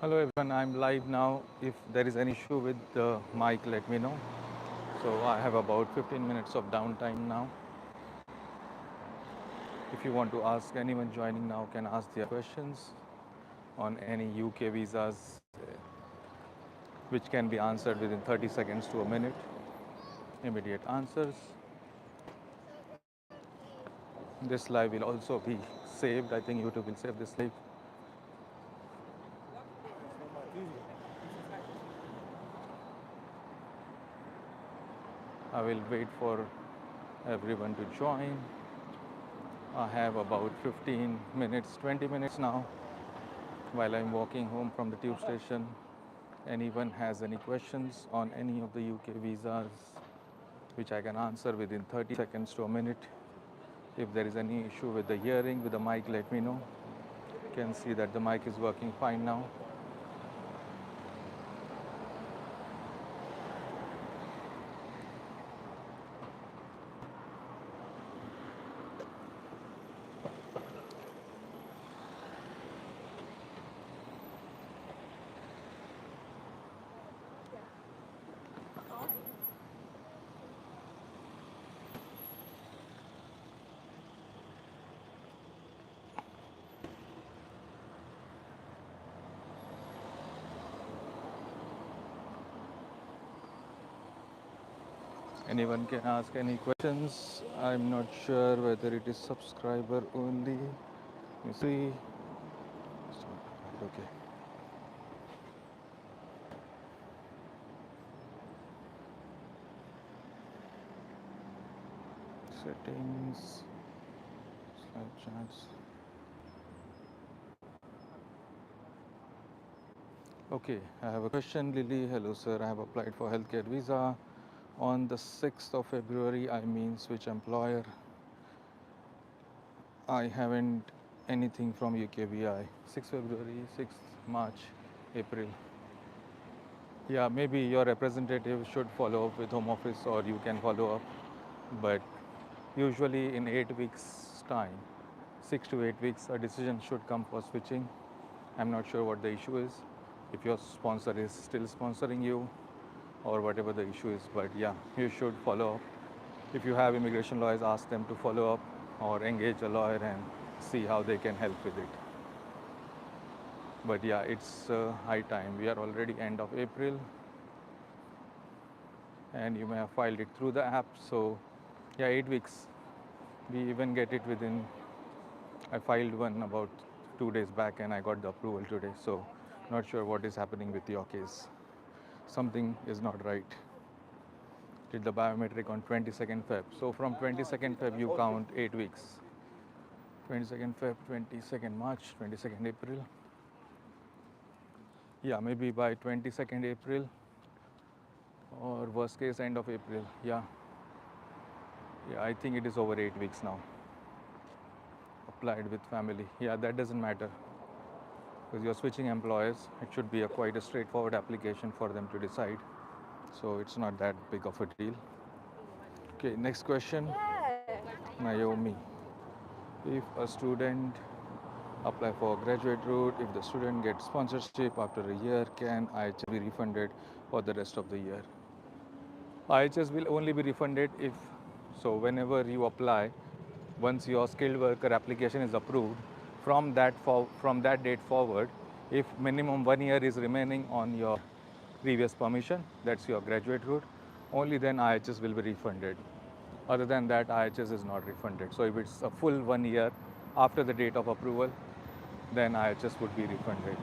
Hello everyone, I'm live now. If there is any issue with the mic, let me know. So I have about 15 minutes of downtime now. If you want to ask, anyone joining now can ask their questions on any UK visas, which can be answered within 30 seconds to a minute. Immediate answers. This live will also be saved. I think YouTube will save this live. I will wait for everyone to join. I have about 15 minutes, 20 minutes now while I'm walking home from the tube station. Anyone has any questions on any of the UK visas, which I can answer within 30 seconds to a minute. If there is any issue with the hearing, with the mic, let me know. You can see that the mic is working fine now. Anyone can ask any questions. I'm not sure whether it is subscriber only. Let me see. Okay. Settings, slide chats. Okay, I have a question, Lily. Hello, sir. I have applied for healthcare visa on the 6th of February. I mean, switch employer. I haven't anything from UKVI. 6th February, 6th March, April. Yeah, maybe your representative should follow up with Home Office or you can follow up. But usually in 8 weeks' time, 6 to 8 weeks, a decision should come for switching. I'm not sure what the issue is. If your sponsor is still sponsoring you or whatever the issue is, but yeah, you should follow up. If you have immigration lawyers, ask them to follow up or engage a lawyer and see how they can help with it. But yeah, it's high time. We are already end of April and you may have filed it through the app. So yeah, 8 weeks. We even get it within, I filed one about 2 days back and I got the approval today. So not sure what is happening with your case. Something is not right. Did the biometric on 22nd Feb. So from 22nd Feb you count 8 weeks. 22nd Feb, 22nd March, 22nd April. Yeah, maybe by 22nd April or worst case end of April. Yeah, I think it is over 8 weeks now. Applied with family. Yeah, that doesn't matter because you're switching employers. It should be a quite a straightforward application for them to decide. So it's not that big of a deal. Okay, next question. Naomi. If a student apply for graduate route, if the student gets sponsorship after a year, can IHS be refunded for the rest of the year? IHS will only be refunded if, so whenever you apply, once your skilled worker application is approved, from that date forward, if minimum 1 year is remaining on your previous permission, that's your graduate route, only then IHS will be refunded. Other than that, IHS is not refunded. So if it's a full 1 year after the date of approval, then IHS would be refunded.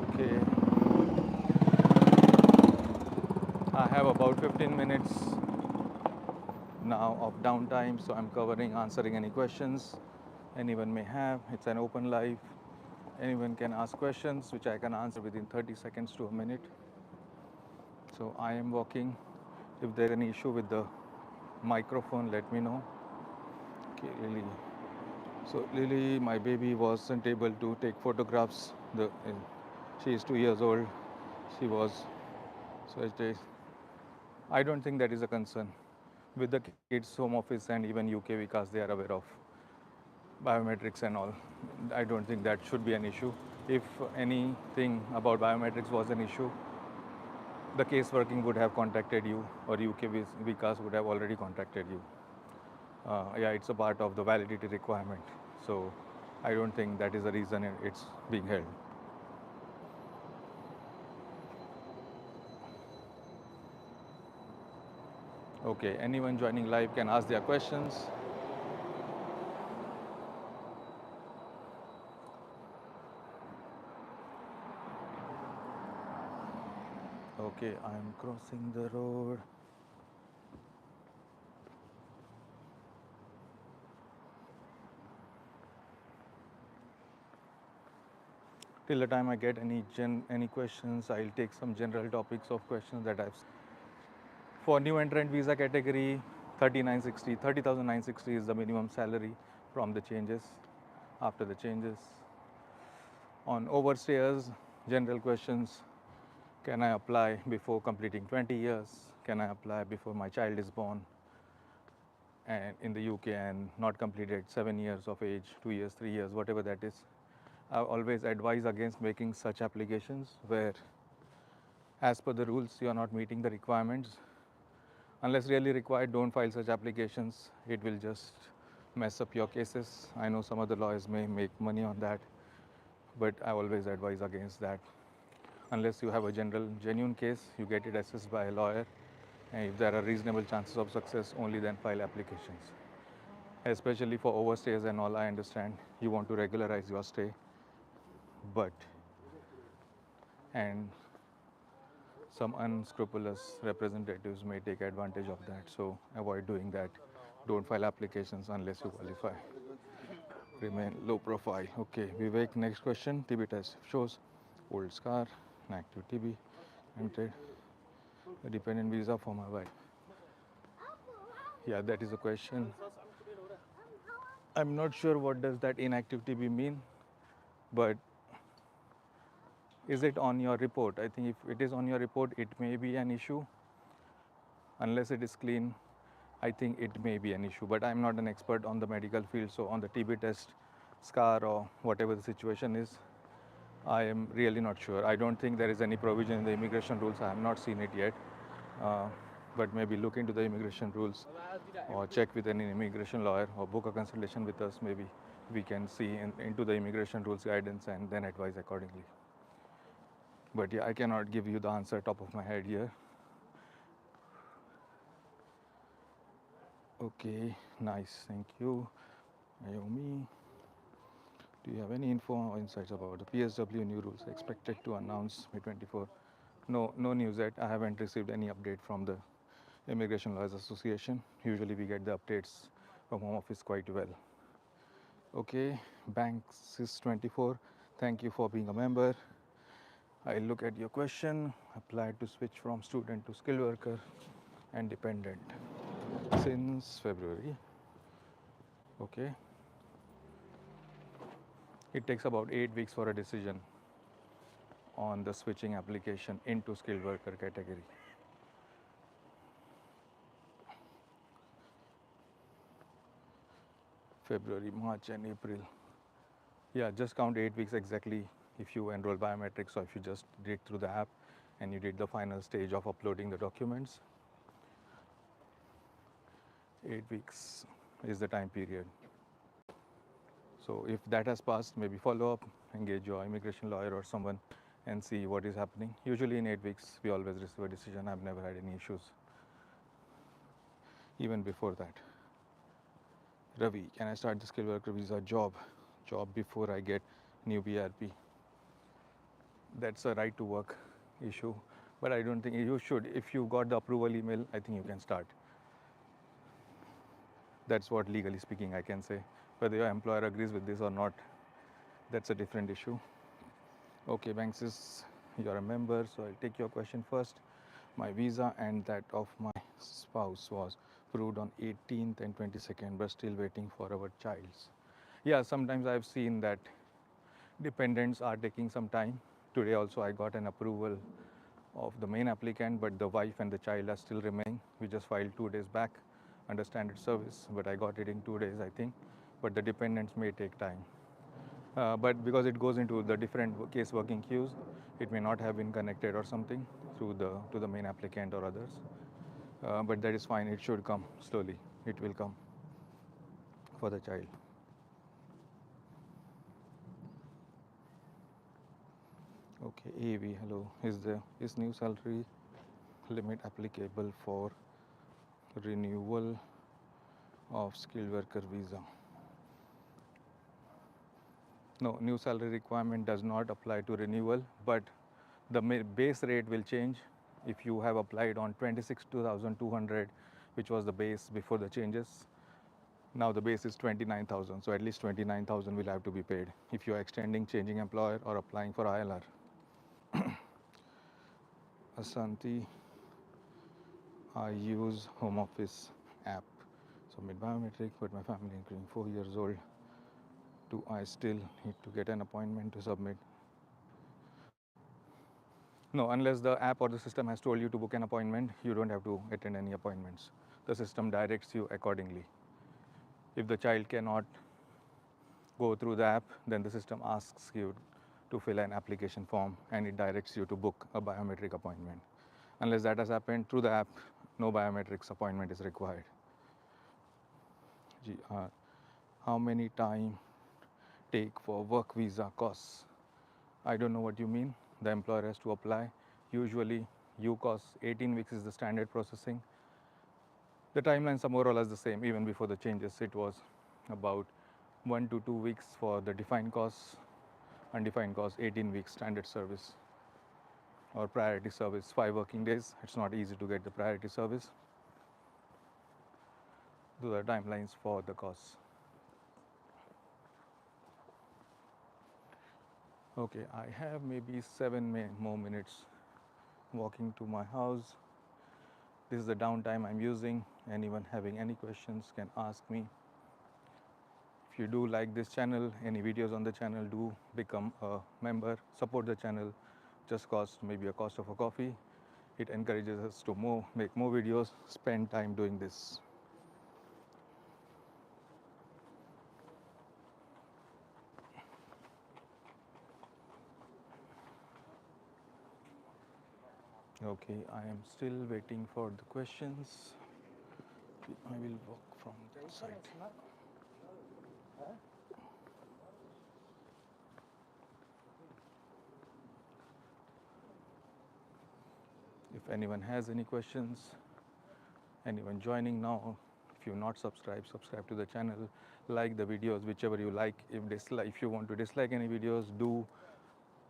Okay, I have about 15 minutes now of downtime, so I'm covering, answering any questions anyone may have. It's an open live. Anyone can ask questions, which I can answer within 30 seconds to a minute. So I am walking. If there's any issue with the microphone, let me know. Okay, Lily. So Lily, my baby wasn't able to take photographs. She is 2 years old. She was, so I don't think that is a concern. with the kids home office and even UK because they are aware of biometrics and all. I don't think that should be an issue. If anything about biometrics was an issue, the case working would have contacted you, or UK Vikas would have already contacted you. Yeah, it's a part of the validity requirement. So I don't think that is the reason it's being held. Okay, anyone joining live can ask their questions. Okay, I'm crossing the road. Till the time I get any questions, I'll take some general topics of questions that I've. For new entrant visa category, 30,960 is the minimum salary from the changes, after the changes. On overstayers, general questions: can I apply before completing 20 years? Can I apply before my child is born? And in the UK and not completed 7 years of age, 2 years, 3 years, whatever that is. I always advise against making such applications where, as per the rules, you are not meeting the requirements. Unless really required, don't file such applications. It will just mess up your cases. I know some other lawyers may make money on that, but I always advise against that. Unless you have a genuine case, you get it assessed by a lawyer, and if there are reasonable chances of success, only then file applications. Especially for overstays and all, I understand you want to regularize your stay, but and some unscrupulous representatives may take advantage of that, so avoid doing that. Don't file applications unless you qualify. Remain low profile. Okay, Vivek, next question. TB test shows old scar, inactive TB, entered a dependent visa for my wife. Yeah, that is a question. I'm not sure what does that inactive TB mean, but is it on your report? I think if it is on your report, it may be an issue. Unless it is clean, I think it may be an issue, but I'm not an expert on the medical field, so on the TB test, scar, or whatever the situation is, I am really not sure. I don't think there is any provision in the immigration rules. I have not seen it yet, uh, but maybe look into the immigration rules or check with any immigration lawyer or book a consultation with us. Maybe we can see into the immigration rules guidance and then advise accordingly. But yeah, I cannot give you the answer top of my head here. Okay, nice, thank you. Naomi, do you have any info or insights about the PSW new rules expected to announce May 24? No, no news yet. I haven't received any update from the Immigration Lawyers Association. Usually we get the updates from home office quite well. Okay, Banks 24, thank you for being a member. I look at your question. Applied to switch from student to skilled worker and dependent since February. Okay. It takes about 8 weeks for a decision on the switching application into skilled worker category. February, March, and April. Yeah, just count 8 weeks exactly if you enroll biometrics or if you just did through the app and you did the final stage of uploading the documents. 8 weeks is the time period. So if that has passed, maybe follow up, engage your immigration lawyer or someone and see what is happening. Usually in 8 weeks, we always receive a decision. I've never had any issues, even before that. Ravi, can I start the skilled worker visa job before I get new BRP? That's a right to work issue, but I don't think you should. If you got the approval email, I think you can start. That's what legally speaking I can say. Whether your employer agrees with this or not, that's a different issue. Okay, Banks, you're a member, so I'll take your question first. My visa and that of my spouse was approved on 18th and 22nd, but still waiting for our child's. Yeah, sometimes I've seen that dependents are taking some time. Today also I got an approval of the main applicant, but the wife and the child are still remaining. We just filed 2 days back. under standard service, but I got it in 2 days, I think. But the dependents may take time. But because it goes into the different case working queues, it may not have been connected or something through to the main applicant or others. But that is fine. It should come slowly. It will come for the child. Okay, AV, hello. Is new salary limit applicable for renewal of skilled worker visa? No, new salary requirement does not apply to renewal, but the base rate will change if you have applied on 26,200, which was the base before the changes. Now the base is 29,000, so at least 29,000 will have to be paid if you are extending, changing employer, or applying for ILR. Asanti, I use home office app. Submit biometric, but my family including 4 years old. Do I still need to get an appointment to submit? No, unless the app or the system has told you to book an appointment, you don't have to attend any appointments. The system directs you accordingly. If the child cannot go through the app, then the system asks you to fill an application form and it directs you to book a biometric appointment. Unless that has happened through the app, no biometrics appointment is required. How many time take for work visa costs? I don't know what you mean. The employer has to apply. Usually, cost 18 weeks is the standard processing. The timelines are more or less the same. Even before the changes, it was about 1 to 2 weeks for the defined costs, undefined costs 18 weeks standard service, or priority service 5 working days. It's not easy to get the priority service. Those are timelines for the costs. Okay, I have maybe 7 more minutes walking to my house. This is the downtime I'm using. Anyone having any questions can ask me. If you do like this channel, any videos on the channel, do become a member, support the channel. Just cost maybe a cost of a coffee. It encourages us to make more videos, spend time doing this. Okay, I am still waiting for the questions. I will walk from that side. If anyone has any questions, anyone joining now, if you're not subscribed, subscribe to the channel, like the videos, whichever you like. If you want to dislike any videos, do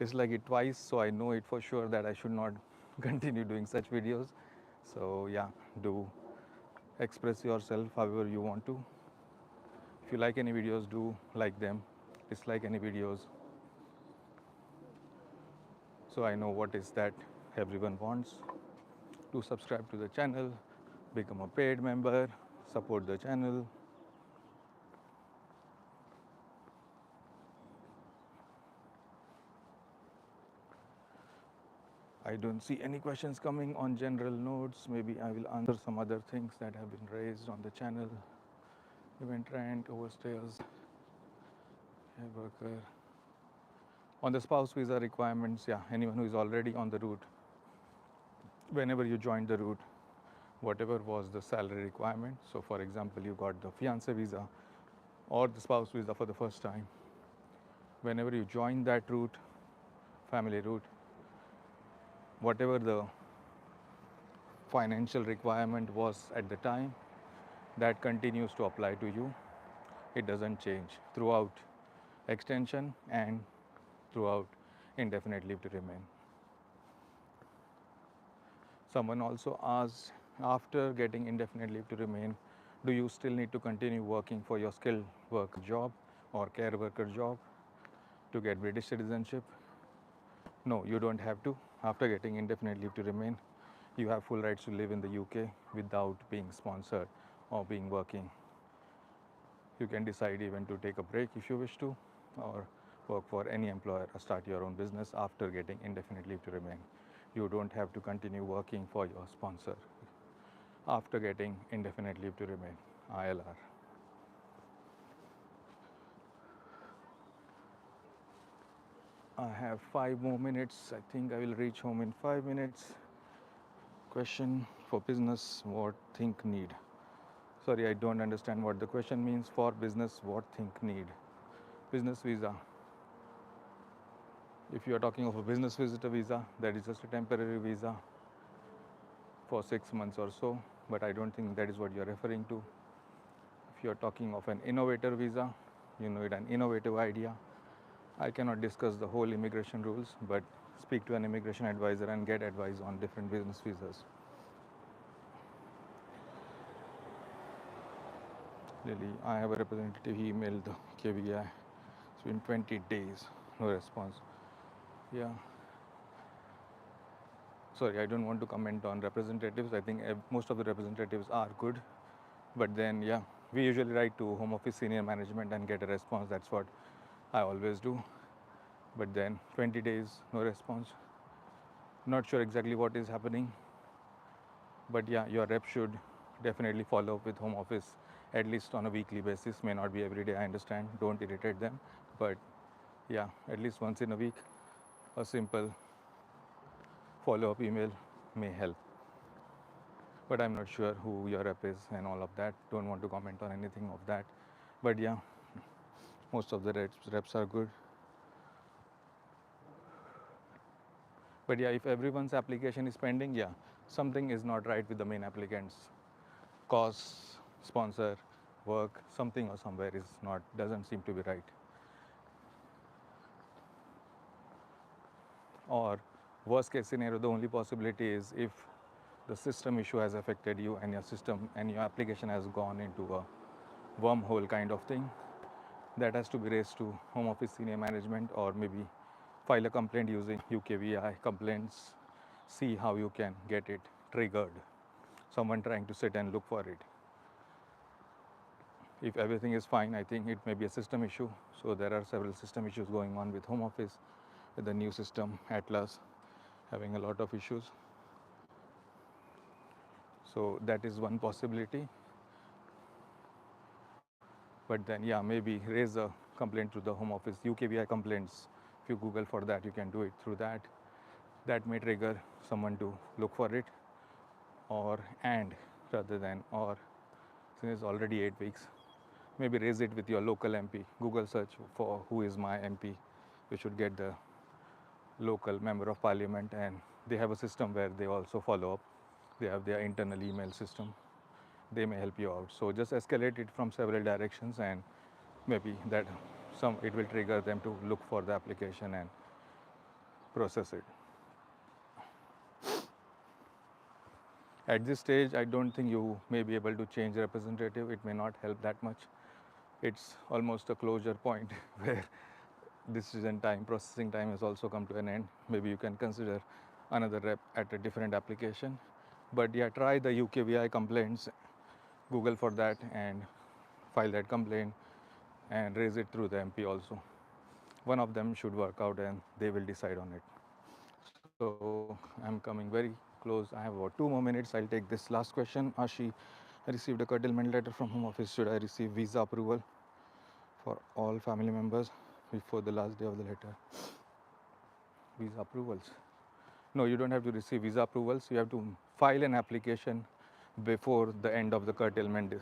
dislike it twice, so I know it for sure that I should not continue doing such videos. So yeah, do express yourself however you want to. If you like any videos, do like them. Dislike any videos, so I know what is that everyone wants. Do subscribe to the channel, become a paid member, support the channel. I don't see any questions coming on general notes. Maybe I will answer some other things that have been raised on the channel. Event rent, overstays, worker. On the spouse visa requirements, yeah, anyone who is already on the route, whenever you join the route, whatever was the salary requirement. So for example, you got the fiancé visa or the spouse visa for the first time. Whenever you join that route, family route, whatever the financial requirement was at the time, that continues to apply to you. It doesn't change throughout extension and throughout indefinite leave to remain. Someone also asked, after getting indefinite leave to remain, do you still need to continue working for your skilled worker job or care worker job to get British citizenship? No, you don't have to. After getting indefinite leave to remain, you have full rights to live in the UK without being sponsored or being working. You can decide even to take a break if you wish to, or work for any employer or start your own business after getting indefinite leave to remain. You don't have to continue working for your sponsor after getting indefinite leave to remain, ILR. I have 5 more minutes. I think I will reach home in 5 minutes. Question for business, what think need? Sorry, I don't understand what the question means. For business, what think need? Business visa. If you are talking of a business visitor visa, that is just a temporary visa for 6 months or so, but I don't think that is what you are referring to. If you are talking of an innovator visa, you need an innovative idea. I cannot discuss the whole immigration rules, but speak to an immigration advisor and get advice on different business visas. Lily, I have a representative. He emailed the KVI. It's been 20 days, no response. Yeah. Sorry, I don't want to comment on representatives. I think most of the representatives are good. But then, yeah, we usually write to Home Office senior management and get a response. That's what I always do. But then 20 days, no response. Not sure exactly what is happening. But yeah, your rep should definitely follow up with Home Office at least on a weekly basis. May not be every day, I understand. Don't irritate them. But yeah, at least once in a week, a simple follow up email may help. But I'm not sure who your rep is and all of that. Don't want to comment on anything of that. But yeah, most of the reps are good. But yeah, if everyone's application is pending, yeah, something is not right with the main applicants. Cause, sponsor, work, something or somewhere is not, doesn't seem to be right. Or worst case scenario, the only possibility is if the system issue has affected you and your system and your application has gone into a wormhole kind of thing, that has to be raised to Home Office senior management, or maybe file a complaint using UKVI complaints, see how you can get it triggered. Someone trying to sit and look for it. If everything is fine, I think it may be a system issue. So there are several system issues going on with Home Office, with the new system Atlas having a lot of issues. So that is one possibility. But then, yeah, maybe raise a complaint to the Home Office, UKVI complaints. If you Google for that, you can do it through that. That may trigger someone to look for it, or and rather than or, since it's already 8 weeks, maybe raise it with your local MP. Google search for who is my MP. You should get the local member of parliament, and they have a system where they also follow up. They have their internal email system. They may help you out. So just escalate it from several directions, and maybe that it will trigger them to look for the application and process it. At this stage, I don't think you may be able to change representative. It may not help that much. It's almost a closure point where decision time, processing time has also come to an end. Maybe you can consider another rep at a different application. But yeah, try the UKVI complaints, Google for that and file that complaint and raise it through the MP also. One of them should work out and they will decide on it. So I'm coming very close. I have about 2 more minutes. I'll take this last question. Ashi, I received a curtailment letter from Home Office. Should I receive visa approval for all family members before the last day of the letter? Visa approvals? No, you don't have to receive visa approvals. You have to file an application before the end of the curtailment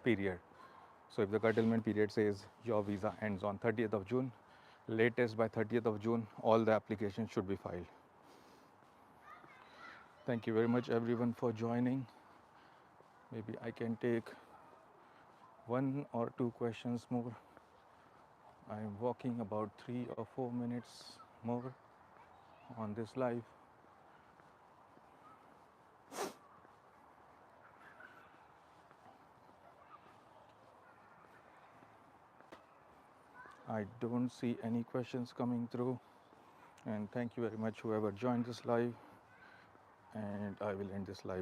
period. So if the curtailment period says your visa ends on 30th of June, latest by 30th of June, all the applications should be filed. Thank you very much everyone for joining. Maybe I can take 1 or 2 questions more. I'm walking about 3 or 4 minutes more on this live. I don't see any questions coming through, and thank you very much whoever joined this live, and I will end this live.